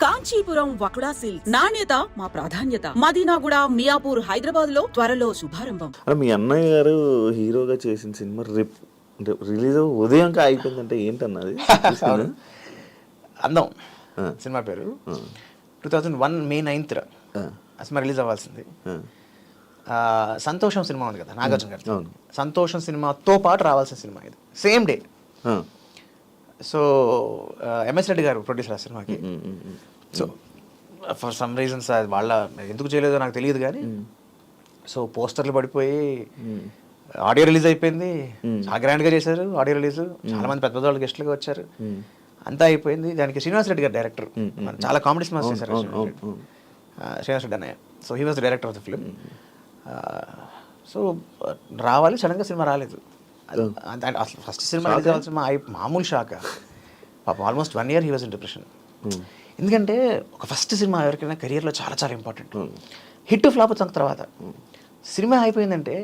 Kanchipuram వకుడా silks నాణ్యత మా ప్రాధాన్యత. మదీనాగూడ, మియాపూర్, హైదరాబాద్ లో త్వరలో శుభారంభం. మీ అన్నయ్య గారు హీరోగా చేసిన సినిమా రిలీజ్ ఉదయం అయిపోయిందంటే ఏంటన్నది? అందం సినిమా పేరు. 2001 May 9th ఆ సినిమా రిలీజ్ అవ్వాల్సింది. సంతోషం సినిమా ఉంది కదా నాగార్జున గారు, సంతోషం సినిమాతో పాటు రావాల్సిన సినిమా ఇది, same day. So MS Reddy గారు ప్రొడ్యూసర్ ఆ సినిమాకి. సో ఫర్ సమ్ రీజన్స్ వాళ్ళ ఎందుకు చేయలేదో నాకు తెలియదు కానీ, సో పోస్టర్లు పడిపోయి ఆడియో రిలీజ్ అయిపోయింది. చాలా గ్రాండ్గా చేశారు ఆడియో రిలీజ్, చాలా మంది పెద్ద వాళ్ళు గెస్ట్లుగా వచ్చారు, అంతా అయిపోయింది. దానికి శ్రీనివాస్ రెడ్డి గారు డైరెక్టర్, చాలా కామెడీ సినిమాస్ చేశారు శ్రీనివాస్ రెడ్డి అన్నయ్య. So he was the director of the film. So రావాలి, సడన్గా సినిమా రాలేదు. అసలు ఫస్ట్ సినిమా రిలీజ్ అవ్వాల్సిన మామూలు షాక్. పాపం almost 1 year he was in depression. ఎందుకంటే ఒక ఫస్ట్ సినిమా ఎవరికైనా కెరియర్లో చాలా చాలా ఇంపార్టెంట్. హిట్ ఫ్లాప్ వచ్చిన తర్వాత సినిమా అయిపోయిందంటే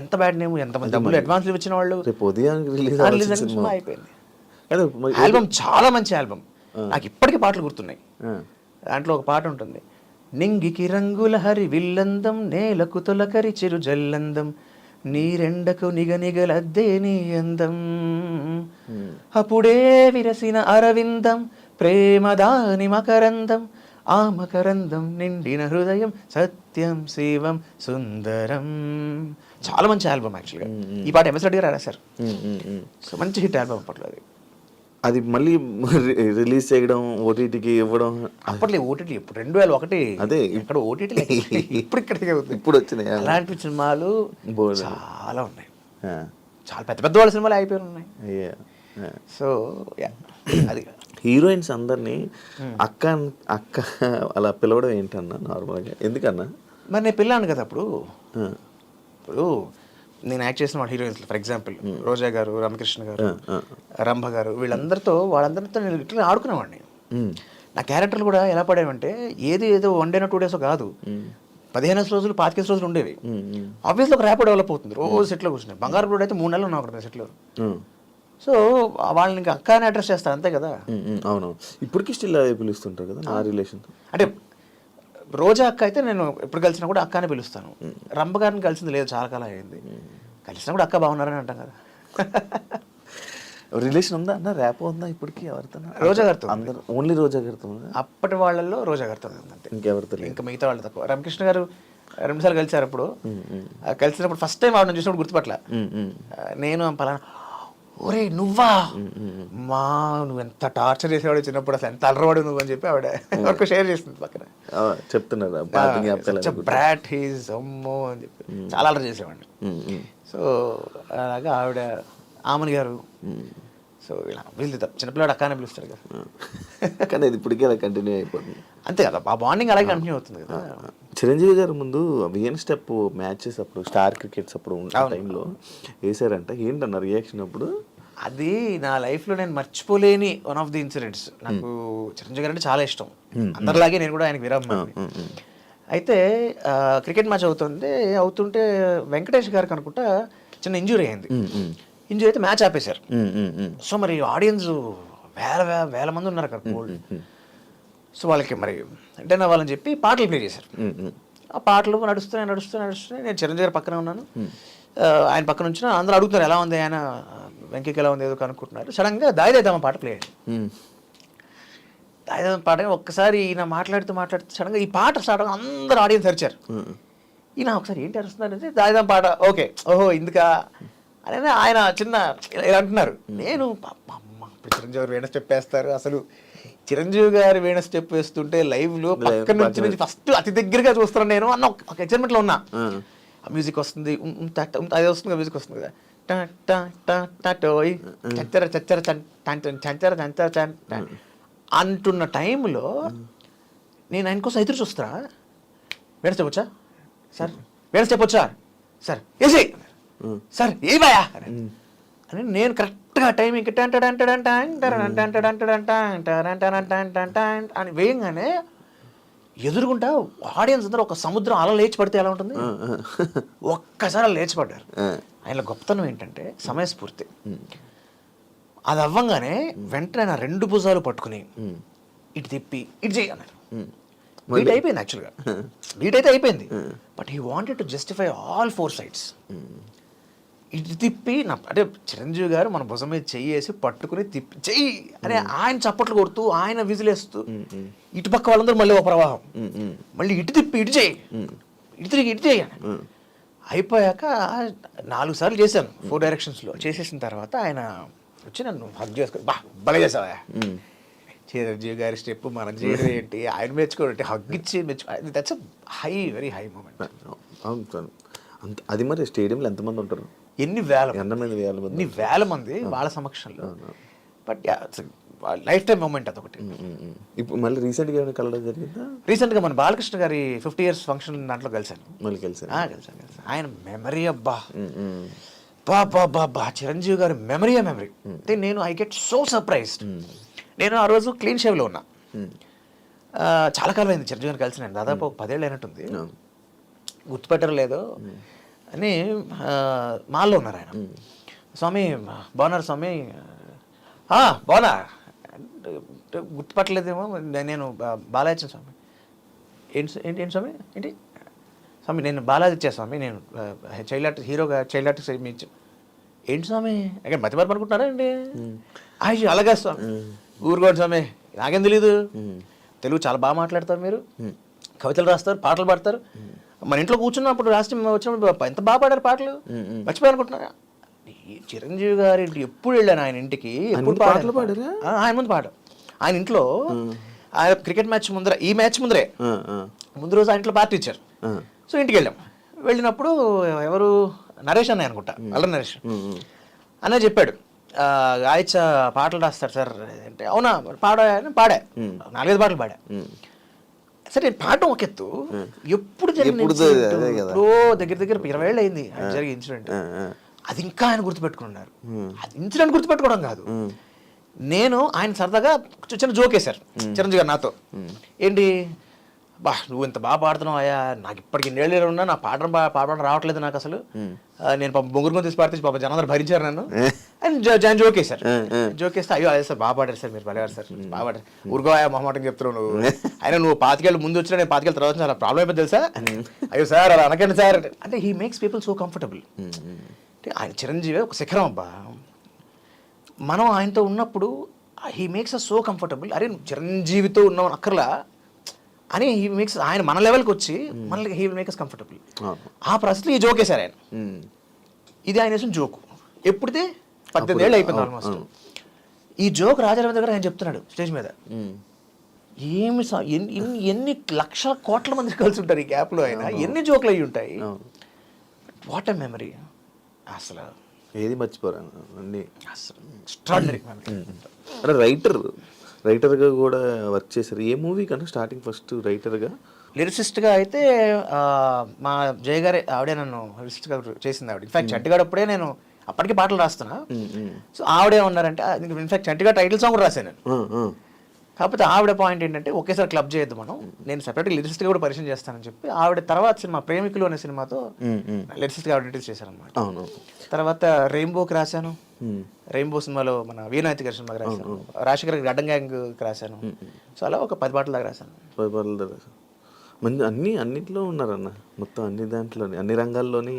ఎంత బ్యాడ్ నేమ్, ఎంతమంది డబ్బులు అడ్వాన్స్లు ఇచ్చిన వాళ్ళు, సినిమా అయిపోయింది. ఆల్బమ్ చాలా మంచి ఆల్బమ్, నాకు ఇప్పటికీ పాటలు గుర్తున్నాయి. దాంట్లో ఒక పాట ఉంటుంది, నింగికి రంగుల హరి విల్లందం, నేలకు తొలకరి చిరు జల్లందం, నీరెండకు నిగనిగలద్దే నీ అందం, అప్పుడే విరసిన అరవిందం, ప్రేమదాని మకరందం, ఆ మకరందం నిండిన హృదయం, సత్యం శివం సుందరం. చాలా మంచి ఆల్బమ్ యాక్చువల్గా. ఈ పాట ఎంఎస్ రెడ్డి గారు రాశారు. సో మంచి హిట్ ఆల్బమ్ అప్పట్లో అది. అది మళ్ళీ రిలీజ్ చేయడం, ఓటీటీకి ఇవ్వడం. అప్పట్లో ఓటీటీ ఇప్పుడు 2001 అదే ఇక్కడ ఓటీటీ ఇప్పుడు ఇక్కడికే ఇప్పుడు వచ్చినాయి. అలాంటి సినిమాలు చాలా ఉన్నాయి, చాలా పెద్ద పెద్ద వాళ్ళ సినిమాలు అయిపోయి ఉన్నాయి. సో అది హీరోయిన్స్ అందరినీ అక్క అక్క అలా పిలవడం ఏంటన్నా నార్మల్గా? ఎందుకన్నా? మరి నేను పిల్లాను కదా అప్పుడు. ఇప్పుడు నేను యాక్ట్ చేసిన వాళ్ళ హీరోయిన్స్ ఫర్ ఎగ్జాంపుల్ రోజా గారు, రామకృష్ణ గారు, రంభ గారు, వాళ్ళందరితో నేను లిటరల్లీ ఆడుకునేవాడిని. నా క్యారెక్టర్లు కూడా ఎలా పడేవంటే ఏదో 1 day 2 days కాదు, 15 రోజులు 25 రోజులు ఉండేవి. ఆబ్వియస్లీ ఒక ర్యాప్ డెవలప్ అవుతుంది. రోజు సెట్లో కూర్చున్నాయి. బంగారు కూడా అయితే 3 నెలలు ఉన్నా ఒకటి సెట్లో. సో వాళ్ళని ఇంకా అక్క అని అడ్రస్ చేస్తారు అంతే కదా. అవును, ఇప్పటికీ స్టిల్ అదే పిలుస్తుంటారు కదా ఆ రిలేషన్. అంటే రోజా అక్క అయితే నేను ఎప్పుడు కలిసినా కూడా అక్క అని పిలుస్తాను. రంభ గారిని కలిసింది లేదు, చాలా కాలం అయింది. కలిసినా కూడా అక్క బాగున్నారని అంటాం కదా. రిలేషన్ ఉందా అన్న? ర్యాప్ ఉందా ఇప్పటికీ ఎవరితో? రోజా గారితో అందరూ ఓన్లీ రోజా గారితో. అప్పటి వాళ్ళల్లో రోజా గారితో అంతే, ఇంకెవరితో? ఇంకా మిగతా వాళ్ళు తక్కువ. రామకృష్ణ గారు 2 సార్లు కలిసారు. అప్పుడు కలిసినప్పుడు ఫస్ట్ టైం ఆవిడ చూసినప్పుడు గుర్తుపట్ల. నేను పలానా, ఒరే నువ్వా, నువ్వు ఎంత టార్చర్ చేసేవాడు చిన్నప్పుడు, అసలు ఎంత అలరవాడు నువ్వు అని చెప్పి ఆవిడ వరకు షేర్ చేస్తుంది పక్కన. చెప్తున్నారు బ్రాట్ హీజ్ అమ్మో అని చెప్పి చాలా అలర్ చేసేవాడిని. సో అలాగా ఆవిడ, ఆమని గారు. సో ఇలా వీళ్ళు చిన్నపిల్లాడు అక్క అని పిలుస్తారు కదా. కానీ అది ఇప్పటికీ అలా కంటిన్యూ అయిపోతుంది అంతే కదా, ఆ బాండింగ్ అలాగే కంటిన్యూ అవుతుంది కదా. చిరంజీవి గారు ముందు విఎన్ స్టెప్ మ్యాచెస్ అప్పుడు స్టార్ క్రికెట్స్ అప్పుడు టైంలో వేసారంట. ఏంటన్న రియాక్షన్ అప్పుడు? అది నా లైఫ్లో నేను మర్చిపోలేని వన్ ఆఫ్ ది ఇన్సిడెంట్స్. నాకు చిరంజీవి గారు అంటే చాలా ఇష్టం, అందరిలాగే నేను కూడా ఆయనకి విరామని. అయితే క్రికెట్ మ్యాచ్ అవుతుంటే వెంకటేష్ గారికి అనుకుంటా చిన్న ఇంజురీ అయింది. ఇంజురీ అయితే మ్యాచ్ ఆపేశారు. సో మరి ఆడియన్స్ వేల మంది ఉన్నారు అక్కడ గోల్డ్. సో వాళ్ళకి మరి ఎంటర్టైన్ అవ్వాలని చెప్పి పాటలు ప్లే చేశారు. ఆ పాటలు నడుస్తున్నాయి. నేను చిరంజీవి గారి పక్కన ఉన్నాను, ఆయన పక్కన నుంచి అందరూ అడుగుతున్నారు ఎలా ఉంది ఆయన, వెంకీకి ఎలా ఉంది ఏదో కనుక్కుంటున్నారు. సడన్గా దాయిదేద్దామా పాట ప్లే అయ్యింది. దాయిదేద్దాం పాట ఒక్కసారి ఈయన మాట్లాడుతూ సడన్గా ఈ పాట స్టార్ట్ అందరూ ఆడియన్స్ అరిచారు. ఈయన ఒకసారి ఏంటి అరుస్తున్నారంటే దాయిదాం పాట, ఓకే ఓహో ఇందుకా అని ఆయన చిన్న ఇలా అంటున్నారు. నేను ఇప్పుడు చిరంజీవి గారు వీణ స్టెప్ వేస్తారు. అసలు చిరంజీవి గారు వీణ స్టెప్ వేస్తుంటే లైవ్ లో పక్క నుంచి ఫస్ట్ అతి దగ్గరగా చూస్తున్నాను నేను అన్న ఒక ఎక్సైట్మెంట్ లో ఉన్నా. ఆ మ్యూజిక్ వస్తుంది, అదే వస్తుంది, మ్యూజిక్ వస్తుంది కదా, అంటున్న టైంలో నేను ఆయన కోసం ఎదురు చూస్తా. వీణ స్టెప్ వచ్చా సార్, వీణ స్టెప్ వచ్చా సార్, ఏసీ సార్ ఏ బాయా అని నేను కరెక్ట్గా టైంకి అని వేయంగానే ఎదురుగుంటా ఆడియన్స్ అందరూ ఒక సముద్రం అలా లేచి పడితే ఎలా ఉంటుంది, ఒక్కసారి అలా లేచి పడ్డారు. ఆయన గొప్పతనం ఏంటంటే సమయస్ఫూర్తి. అది అవ్వంగానే వెంటనే నా 2 భుజాలు పట్టుకుని ఇటు తిప్పి ఇటు చేయి అన్నారు. బీట్ అయిపోయింది యాక్చువల్గా, బీట్ అయితే అయిపోయింది. But he wanted to justify all 4 sides. ఇటు తిప్పి అంటే చిరంజీవి గారు మన భుజం మీద చెయ్యేసి పట్టుకుని తిప్పి చెయ్యి అని ఆయన చప్పట్లు కొడుతూ ఆయన విజిలేస్తూ, ఇటు పక్క వాళ్ళందరూ మళ్ళీ ఒక ప్రవాహం, మళ్ళీ ఇటు తిప్పి ఇటు చేయి, ఇటు తిరిగి ఇటు చేయి అని. అయిపోయాక 4 సార్లు చేశాను 4 directionsలో. చేసేసిన తర్వాత ఆయన వచ్చి నన్ను హగ్ చేసుకొని, భలే చేసావా చిరంజీవి గారి స్టెప్ మనం చేయడం ఏంటి, ఆయన మెచ్చుకోవడం, హగ్ ఇచ్చి that's high, very high moment. అంత అది మరి స్టేడియంలో ఎంతమంది ఉంటారు? ఎన్ని వేల మంది వాళ్ళ సమక్షంలో. బట్ లైఫ్ టైం మూమెంట్ అదొకటి. ఇప్పుడు మళ్ళీ రీసెంట్గా ఏమైనా కలవడం జరిగిందా? రీసెంట్గా మన బాలకృష్ణ గారి 50 years ఫంక్షన్ దాంట్లో కలిశాను. మళ్ళీ కలిసాను. ఆయన మెమరీ అబ్బా బా చిరంజీవి గారి మెమరీ అంటే నేను ఐ గెట్ సో సర్ప్రైజ్డ్. నేను ఆ రోజు క్లీన్ షేవ్లో ఉన్నా. చాలా కాలం అయింది చిరంజీవి గారిని కలిసి, నేను దాదాపు 10 ఏళ్ళు అయినట్టుంది, గుర్తుపెట్టరు లేదో అని. మాల్లో ఉన్నారు ఆయన. స్వామి బాగున్నారు స్వామి, బాగున్నా, గుర్తుపట్టలేదేమో, నేను బాలాజీ స్వామి. ఏంటి స్వామి, ఏంటి స్వామి, నేను బాలాజీ స్వామి, నేను చైల్డ్ ఆర్టిస్ట్, హీరోగా చైల్డ్ ఆర్టిస్ట్ ఏంటి స్వామి, అక్కడ మతిమరపు అనుకుంటున్నారా అండి? అలాగే స్వామి, ఊరుకోండి స్వామి, నాకేం తెలీదు, తెలుగు చాలా బాగా మాట్లాడతారు మీరు, కవితలు రాస్తారు, పాటలు పాడతారు, మన ఇంట్లో కూర్చున్నప్పుడు వచ్చినప్పుడు ఎంత బాగా పాడారు పాటలు, మర్చిపోయి అనుకుంటున్నారా? చిరంజీవి గారి ఎప్పుడు వెళ్ళాను ఆయన ఇంటికి, ఎప్పుడు పాటలు పాడారు ఆయన ముందు పాట. ఆయన ఇంట్లో ఆయన క్రికెట్ మ్యాచ్ ముందర, ఈ మ్యాచ్ ముందు రోజు ఆయన ఇంట్లో పార్టీ ఇచ్చారు. సో ఇంటికి వెళ్ళినప్పుడు ఎవరు నరేష్ అన్నయ్య అనుకుంటా, అల్లరి నరేష్ అనే చెప్పాడు, గాయచ పాటలు రాస్తాడు సార్ అంటే. అవునా పాడా 4-5 పాటలు పాడా. సరే నేను పాడటం ఒక ఎత్తు, ఎప్పుడు దగ్గర 20 ఏళ్ళు అయింది జరిగే ఇన్సిడెంట్. అది ఇంకా ఆయన గుర్తుపెట్టుకున్నారు. అది ఇన్సిడెంట్ గుర్తుపెట్టుకోవడం కాదు, నేను ఆయన సరదాగా చిన్న జోక్ వేశారు చిరంజీవి గారు నాతో. ఏంటి నువ్వు ఇంత బాగా పాడుతున్నావు అయ్యా, నాకు ఇప్పటికి 2 ఏళ్ళు ఉన్నా నా పాడడం రావట్లేదు నాకు అసలు, నేను బొంగురు తీసి పాడితే జనాలు భరించారు నన్ను అని జోక్ వేశారు. జోక్ వేస్తే అయ్యో అదే సార్ బాగా పాడారు సార్, మీరు పడేవారు సార్, బాగా పాడారు, ఊరుకోయా మొహమాటం చెప్తున్నావు నువ్వు, అయినా నువ్వు 5 ఏళ్ళు ముందు వచ్చినా నేను 5 ఏళ్ళ తర్వాత చాలా ప్రాబ్లం అయిపోయింది తెలుసా, అయ్యో సార్ అలా అనకండి సార్ అంటే. He makes people so comfortable. అంటే ఆయన చిరంజీవి ఒక శిఖరం అబ్బా. మనం ఆయనతో ఉన్నప్పుడు he makes us so comfortable. అరే చిరంజీవితో ఉన్నాం అక్కర్లా అని హీ మేక్స్, ఆయన మన లెవెల్కి వచ్చి మనకి he will make us comfortable. ఆ పరిస్థితిలో ఈ జోక్ వేశారు ఆయన. ఇది ఆయన వేసిన జోకు. ఎప్పుడితే 18 ఏళ్ళు అయిపోయింది ఆల్మోస్ట్. ఈ జోక్ రాజారావు దగ్గర ఆయన చెప్తున్నాడు స్టేజ్ మీద. ఏమి ఎన్ని లక్షల కోట్ల మంది కలిసి ఉంటారు ఈ గ్యాప్లో, ఆయన ఎన్ని జోకులు అయ్యి ఉంటాయి. వాట్ ఎ మెమరీ అసలు, ఏది మర్చిపోరా అన్ని. అసలు ఎక్స్ట్రాడినరీ మెమరీ. అంటే రైటర్గా కూడా వర్క్ చేశారు. ఏ మూవీ కన్నా స్టార్టింగ్ ఫస్ట్ రైటర్గా? లిరిసిస్ట్గా అయితే మా జయ గారే, ఆవిడే నన్ను లిరిసిస్ట్గా చేసింది ఆవిడ. ఇన్ఫాక్ట్ చంటిగాడు అప్పుడే నేను అప్పటికే పాటలు రాస్తున్నా. సో ఆవిడే ఉన్నారంటే, ఇన్ఫాక్ట్ చంటిగా టైటిల్ సాంగ్ కూడా రాశాను నేను. కాకపోతే ఆవిడ పాయింట్ ఏంటంటే ఒకేసారి క్లబ్ చేయొద్దు మనం, నేను సెపరేట్గా లిరిసిస్ట్గా కూడా పరిచయం చేస్తానని చెప్పి ఆవిడ తర్వాత సినిమా ప్రేమికులు అనే సినిమాతో లిరిసిస్ట్గా ఆవిడ ఇంట్రడ్యూస్ చేశారనమాట. తర్వాత రెయిన్బోకి రాశాను, రెయిన్బో సినిమాలో మన వీరనాయతి గారి సినిమాకి రాశాను, రాజశేఖర్ గడ్డం గ్యాంగ్కి రాశాను. సో అలా ఒక 10 పాటల దాకా రాశాను. 10 పాటల దాకా రాశాను. మంచి అన్నింటిలో ఉన్నారన్న, మొత్తం అన్ని దాంట్లోని అన్ని రంగాల్లోని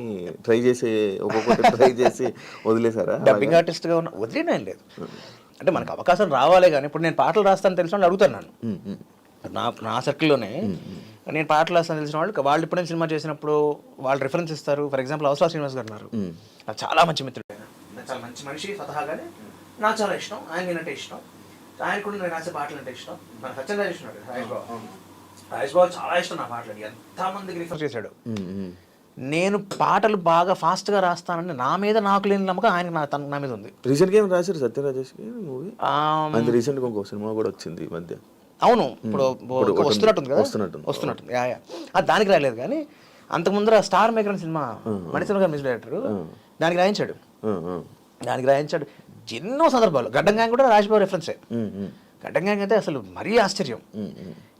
ట్రై చేసి ఒక్కొక్కటి ట్రై చేసి వదిలేసారా? డబ్బింగ్ ఆర్టిస్ట్గా ఉన్న వదిలేనా ఏం లేదు. అంటే మనకు అవకాశం రావాలే కానీ, ఇప్పుడు నేను పాటలు రాస్తాను తెలిసిన వాళ్ళు అడుగుతాను నన్ను, నా సర్కిల్లోనే నేను పాటలు రాస్తాను తెలిసిన వాళ్ళు ఇప్పుడు సినిమా చేసినప్పుడు వాళ్ళు రిఫరెన్స్ ఇస్తారు. ఫర్ ఎగ్జాంపుల్ అవసరం శ్రీనివాస్ గారు ఉన్నారు, నాకు చాలా మంచి మిత్రుడు, చాలా మంచి మనిషి స్వతహాగానే, నాకు చాలా ఇష్టం, ఆయన వినంటే ఇష్టం, ఆయన కూడా నేను రాసే పాటలు అంటే ఇష్టం. మన సత్యనారాయణ రాజేష్ బాబు చాలా ఇష్టం నా పాటలు, ఎంతమందికి రిఫర్ చేశాడు. నేను పాటలు బాగా ఫాస్ట్గా రాస్తానని నా మీద నాకు లేని నమ్మకం ఆయనకి నా మీద ఉంది. రీసెంట్గా ఏమైనా రాశారు సత్యరాజేష్కి మూవీ? రీసెంట్గా ఇంకో సినిమా కూడా వచ్చింది ఈ మధ్య. అవును, ఇప్పుడు వస్తున్నట్టుంది కదా, వస్తున్నట్టుంది. దానికి రాయలేదు కానీ అంతకుముందర స్టార్ మేకర్ అని సినిమా మణిశర్మ గారు మ్యూజిక్ డైరెక్టర్, దానికి రాయించాడు ఎన్నో సందర్భాలు. గడ్డం గ్యాంగ్ కూడా రాజబాబు రిఫరెన్సే. గడ్డం గ్యాంగ్ అయితే అసలు మరీ ఆశ్చర్యం.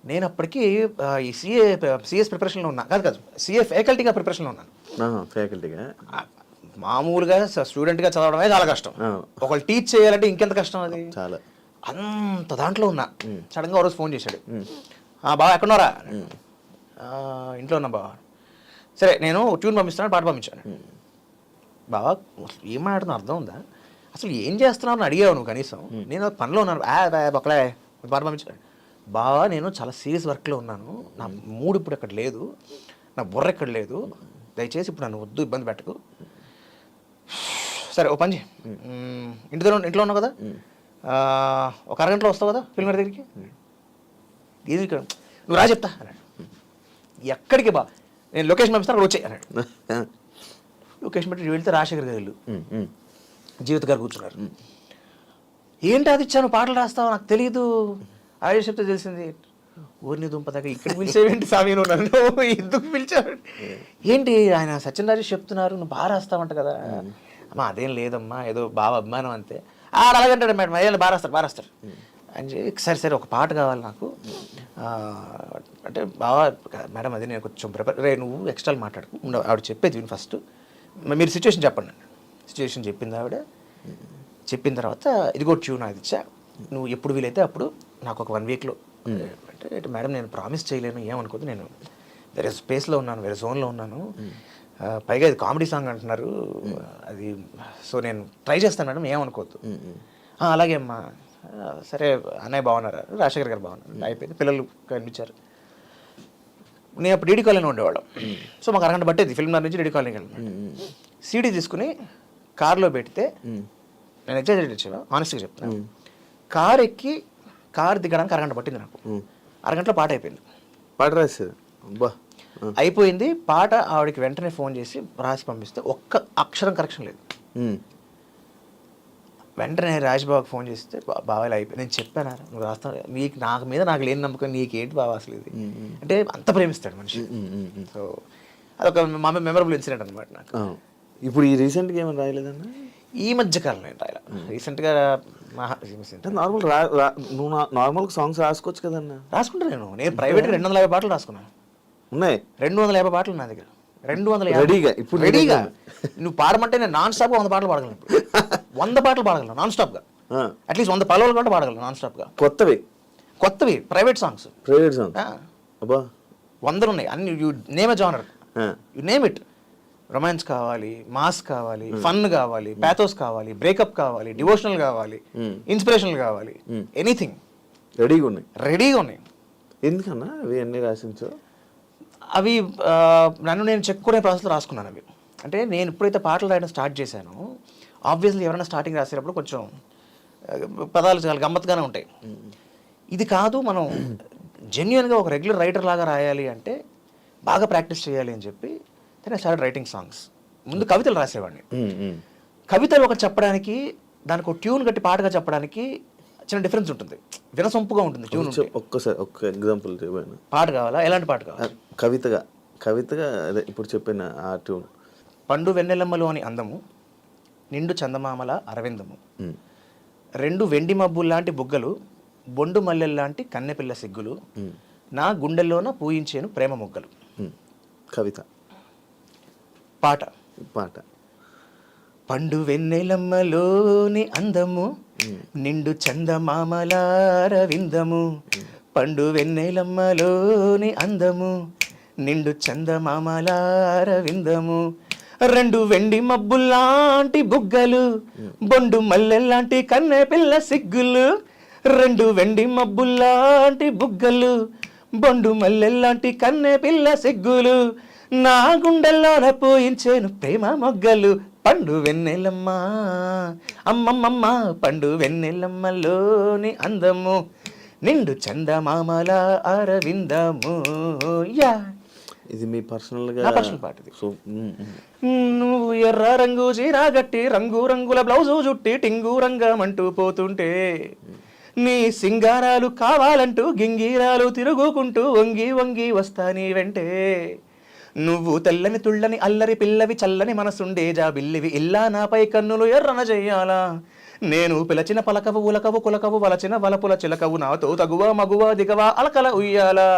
నేను అప్పటికి ఈ సిఎస్ ప్రిపరేషన్లో ఉన్నా, కాదు సిఏ ఫ్యాకల్టీగా ప్రిపరేషన్లో ఉన్నాను. ఫ్యాకల్టీగా మామూలుగా స్టూడెంట్గా చదవడమే చాలా కష్టం, ఒకళ్ళు టీచ్ చేయాలంటే ఇంకెంత కష్టం అది. చాలా అంత దాంట్లో ఉన్నా. సడన్గా రోజు ఫోన్ చేశాడు, బావ ఎక్కడున్నారా? ఇంట్లో ఉన్నా బావ. సరే నేను ట్యూన్ పంపిస్తున్నాను, పాట పంపించాను. బావా అసలు ఏం మాట్లాడుతున్నా అర్థం ఉందా, అసలు ఏం చేస్తున్నావు అని అడిగావు నువ్వు కనీసం? నేను పనిలో ఉన్నాను, ఒకలే పాట పంపించాను. బావా నేను చాలా సీరియస్ వర్క్లో ఉన్నాను, నా మూడ్ ఇప్పుడు ఎక్కడ లేదు, నా బుర్ర ఎక్కడ లేదు, దయచేసి ఇప్పుడు నన్ను వద్దు, ఇబ్బంది పెట్టకు. సరే ఓ పని చేయి, ఇంట్లో ఉన్నావు కదా, ఒక అరగంటలో వస్తావు కదా ఫిల్మ్ దగ్గరికి, ఏది ఇక్కడ నువ్వు రా చెప్తా అన్నాడు. ఎక్కడికి బా, నేను లొకేషన్ పంపిస్తాను అక్కడ వచ్చాయి అన్నాడు. లొకేషన్ పెట్టి వెళ్తే రాజశేఖర్ గారు జీవిత గారు కూర్చున్నారు. ఏంటి అది ఇచ్చాను పాటలు రాస్తావు నాకు తెలియదు, ఆడే చెప్తే తెలిసింది. ఊరిని దుంపదాకా ఇక్కడ పిలిచేవేంటి స్వామి, నువ్వు నన్ను ఎందుకు పిలిచావు? ఏంటి ఆయన సత్యన్ రాజేష్ చెప్తున్నారు నువ్వు బాగా రాస్తావంట కదా. అమ్మా అదేం లేదమ్మా, ఏదో బాగా అభిమానం అంతే. అలాగంటాడు మేడం, అయ్యాలి బాగా రాస్తారు అని చెప్పి, సరే ఒక పాట కావాలి నాకు అంటే బాగా మేడం అది నేను కొంచెం ప్రిపేర్, నువ్వు ఎక్స్ట్రా మాట్లాడుకు, ఆవిడ చెప్పేది విను ఫస్ట్, మీరు సిచ్యువేషన్ చెప్పండి. సిచ్యువేషన్ చెప్పింది ఆవిడ. చెప్పిన తర్వాత ఇదిగో ట్యూన్ అది ఇచ్చా, నువ్వు ఎప్పుడు వీలైతే అప్పుడు నాకు ఒక 1 వీక్లో అంటే మేడం నేను ప్రామిస్ చేయలేను, ఏమనుకోద్దు, నేను వేరే స్పేస్లో ఉన్నాను, వేరే జోన్లో ఉన్నాను, పైగా ఇది కామెడీ సాంగ్ అంటున్నారు అది, సో నేను ట్రై చేస్తాను మేడం, ఏమనుకోవద్దు. అలాగే అమ్మా, సరే అన్నయ్య బాగున్నారా, రాజశేఖర్ గారు బాగున్నారు, అయిపోయింది. పిల్లలు కనిపించారు. నేను అప్పుడు డీడీ కాలనీ ఉండేవాళ్ళం, సో మాకు అరగంట పట్టేది ఫిల్మ్ నుంచి డీడీ కాలనీకి వెళ్ళాను. సీడీ తీసుకుని కార్లో పెడితే, నేను ఎగ్జాజరేట్ ఇచ్చాను ఆనెస్ట్గా చెప్తాను, కార్ ఎక్కి కార్ దిగడానికి అరగంట పట్టింది నాకు. అరగంటలో పాట అయిపోయింది. పాట రాసేది అయిపోయింది పాట. ఆవిడకి వెంటనే ఫోన్ చేసి రాసి పంపిస్తే ఒక్క అక్షరం కరెక్షన్ లేదు. వెంటనే రాజ్బాబుకి ఫోన్ చేస్తే బావాలు అయిపోయి, నేను చెప్పాను నువ్వు రాస్తావు, నీకు నాకు లేని నమ్మకం, నీకేంటి బావ అసలు ఇది అంటే అంత ప్రేమిస్తాడు మనిషి. సో అదొక మెమరబుల్ ఇన్సిడెంట్ అనమాట నాకు. ఇప్పుడు ఈ రీసెంట్గా ఏమైనా రాయలేదన్నా? ఈ మధ్య కాలం నేను రాయలే. రీసెంట్గా నార్మల్ నువ్వు నార్మల్గా సాంగ్స్ రాసుకోవచ్చు కదన్నా? రాసుకుంటా నేను ప్రైవేట్గా 250 పాటలు రాసుకున్నాను. ఉన్నాయి 250 పాటలు నా దగ్గర, 250 రెడీగా. ఇప్పుడు రెడీగా నువ్వు పాడమంటే నేను నాన్ స్టాప్గా 100 పాటలు పాడగలను. ఇప్పుడు 100 పాటలు పాడగలను నాన్ స్టాప్గా, అట్లీస్ట్ 100 పల్లవులు కూడా పాడగలను నాన్ స్టాప్గా. కొత్తవి ప్రైవేట్ సాంగ్స్ అబ్బా 100 ఉన్నాయి. అన్ని you name a genre, you name it. Romance కావాలి, మాస్ కావాలి, ఫన్ కావాలి, ప్యాథోస్ కావాలి, బ్రేకప్ కావాలి, డివోషనల్ కావాలి, ఇన్స్పిరేషనల్ కావాలి, ఎనీథింగ్ రెడీగా ఉన్నాయి. ఎందుకన్నా అవి అన్నీ రాసించో? అవి నన్ను నేను చెక్కునే ప్రాసెస్లో రాసుకున్నాను అవి. అంటే నేను ఎప్పుడైతే పాటలు రాయడం స్టార్ట్ చేశానో, ఆబ్వియస్లీ ఎవరైనా స్టార్టింగ్ రాసేటప్పుడు కొంచెం పదాలు చాలా గమ్మత్తుగానే ఉంటాయి. ఇది కాదు, మనం జెన్యున్గా ఒక రెగ్యులర్ రైటర్ లాగా రాయాలి అంటే బాగా ప్రాక్టీస్ చేయాలి అని చెప్పి నేను స్టార్ట్ రైటింగ్ సాంగ్స్. ముందు కవితలు రాసేవాడిని. కవితలు ఒకటి చెప్పడానికి, దానికి ఒక ట్యూన్ కట్టి పాటగా చెప్పడానికి చిన్న డిఫరెన్స్ ఉంటుంది, వినసొంపుగా ఉంటుంది ట్యూన్. ఒక్కసారి ఒక్క ఎగ్జాంపుల్ చెప్పాను. పాట కావాలా? ఎలాంటి పాట కావాలి? కవితగా అదే ఇప్పుడు చెప్పిన ఆ ట్యూన్. పండు వెన్నెలమ్మలోని అందము, నిండు చందమామల అరవిందము, 2 వెండి మబ్బుల్లాంటి బుగ్గలు, బొండు మల్లెల్లాంటి కన్నెపిల్ల సిగ్గులు, నా గుండెల్లోన పూయించేను ప్రేమ మొగ్గలు. కవిత. పాట పండు వెన్నెలమ్మలోని అందము, నిండు చందమామల అరవిందము, పండు వెన్నెలమ్మలోని అందము, నిండు చందమామల అరవిందము, 2 వెండి మబ్బుల్లాంటి బుగ్గలు, బొండు మల్లెల్లాంటి కన్నె పిల్ల సిగ్గులు, 2 వెండి మబ్బుల్లాంటి బుగ్గలు, బొండు మల్లెల్లాంటి కన్నె పిల్ల సిగ్గులు, నా గుండెల్లోన పూయించేను ప్రేమ మొగ్గలు, పండు వెన్నెలమ్మ అమ్మమ్మమ్మ, పండు వెన్నెలమ్మలోని అందము, నిండు చందమామల అరవిందము. యా, ఇది మీ పర్సనల్గా నా పర్సనల్ పాట ఇది. నువ్వు ఎర్ర రంగు చీర గట్టి, రంగు రంగుల బ్లౌజు జుట్టి, టింగు రంగమంటూ పోతుంటే, నీ సింగారాలు కావాలంటూ గింగిరాలు తిరుగుకుంటూ వంగి వంగి వస్తా నీ వెంటే, నువ్వు తెల్లని తుళ్ళని అల్లరి పిల్లవి, చల్లని మనసుండే జాబిల్లివి, ఇల్లా నాపై కన్నులు ఎర్రన చెయ్యాలా, నేను పిలచిన పలకవు ఉలకవు కులకవు, వలచిన వలపుల చిలకవు, నాతో తగువ మగువ దిగవ అలకల ఉయ్యాలా,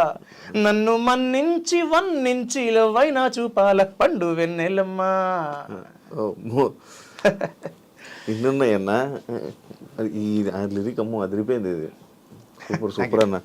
నన్ను మన్నించి వన్నించి లవ్వైనా చూపాల, పండు వెన్నెలమ్మా. ఇన్ని ఉన్నాయన్న. ఈ లిరిక్ అమ్మో అదిరిపోయింది ఇది. సూపర్ సూపర్ అన్న.